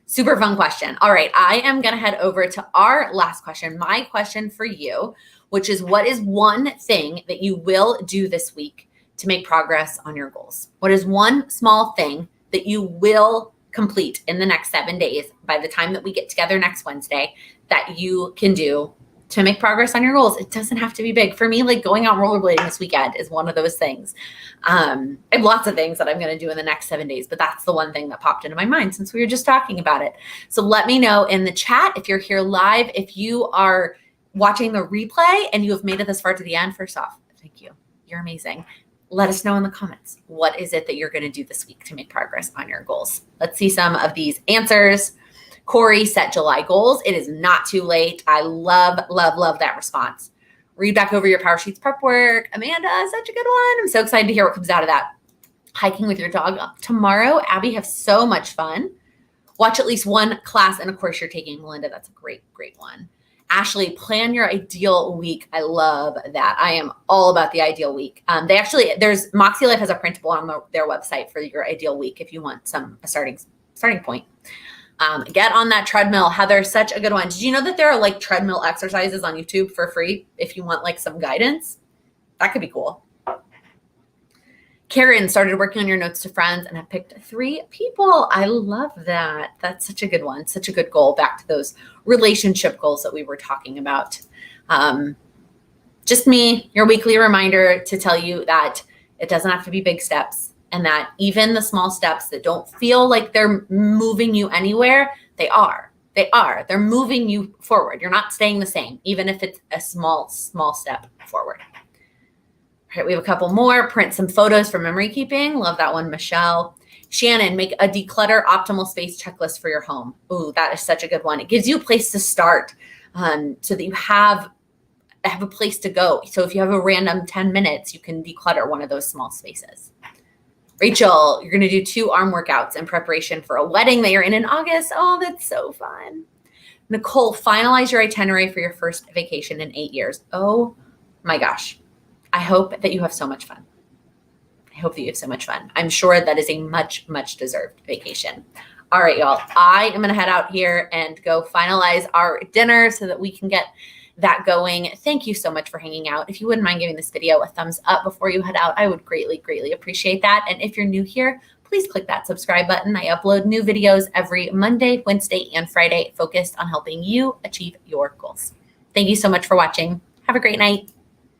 Super fun question. All right. I am going to head over to our last question. My question for you, which is, what is one thing that you will do this week to make progress on your goals? What is one small thing that you will complete in the next 7 days by the time that we get together next Wednesday that you can do to make progress on your goals? It doesn't have to be big. For me, like going out rollerblading this weekend is one of those things. I have lots of things that I'm going to do in the next 7 days, but that's the one thing that popped into my mind since we were just talking about it. So let me know in the chat if you're here live, if you are watching the replay and you have made it this far to the end. First off, thank you. You're amazing. Let us know in the comments. What is it that you're going to do this week to make progress on your goals? Let's see some of these answers. Corey set July goals. It is not too late. I love, love, love that response. Read back over your Powersheets prep work. Amanda, such a good one. I'm so excited to hear what comes out of that. Hiking with your dog tomorrow. Abby, have so much fun. Watch at least one class and a course you're taking. Melinda, that's a great, great one. Ashley, plan your ideal week. I love that. I am all about the ideal week. There's Moxie Life has a printable on their website for your ideal week if you want a starting point. Get on that treadmill. Heather, such a good one. Did you know that there are like treadmill exercises on YouTube for free if you want like some guidance? That could be cool. Karen started working on your notes to friends and have picked 3 people. I love that. That's such a good one. Such a good goal. Back to those relationship goals that we were talking about. Just me, your weekly reminder to tell you that it doesn't have to be big steps, and that even the small steps that don't feel like they're moving you anywhere, they are. They're moving you forward. You're not staying the same, even if it's a small step forward. All right, we have a couple more. Print some photos for memory keeping. Love that one, Michelle. Shannon, make a declutter optimal space checklist for your home. Ooh, that is such a good one. It gives you a place to start so that you have a place to go. So if you have a random 10 minutes, you can declutter one of those small spaces. Rachel, you're going to do 2 arm workouts in preparation for a wedding that you're in August. Oh, that's so fun. Nicole, finalize your itinerary for your first vacation in 8 years. Oh my gosh. I hope that you have so much fun. I'm sure that is a much, much deserved vacation. All right, y'all. I am going to head out here and go finalize our dinner so that we can get that going. Thank you so much for hanging out. If you wouldn't mind giving this video a thumbs up before you head out, I would greatly, greatly appreciate that. And if you're new here, please click that subscribe button. I upload new videos every Monday, Wednesday, and Friday focused on helping you achieve your goals. Thank you so much for watching. Have a great night.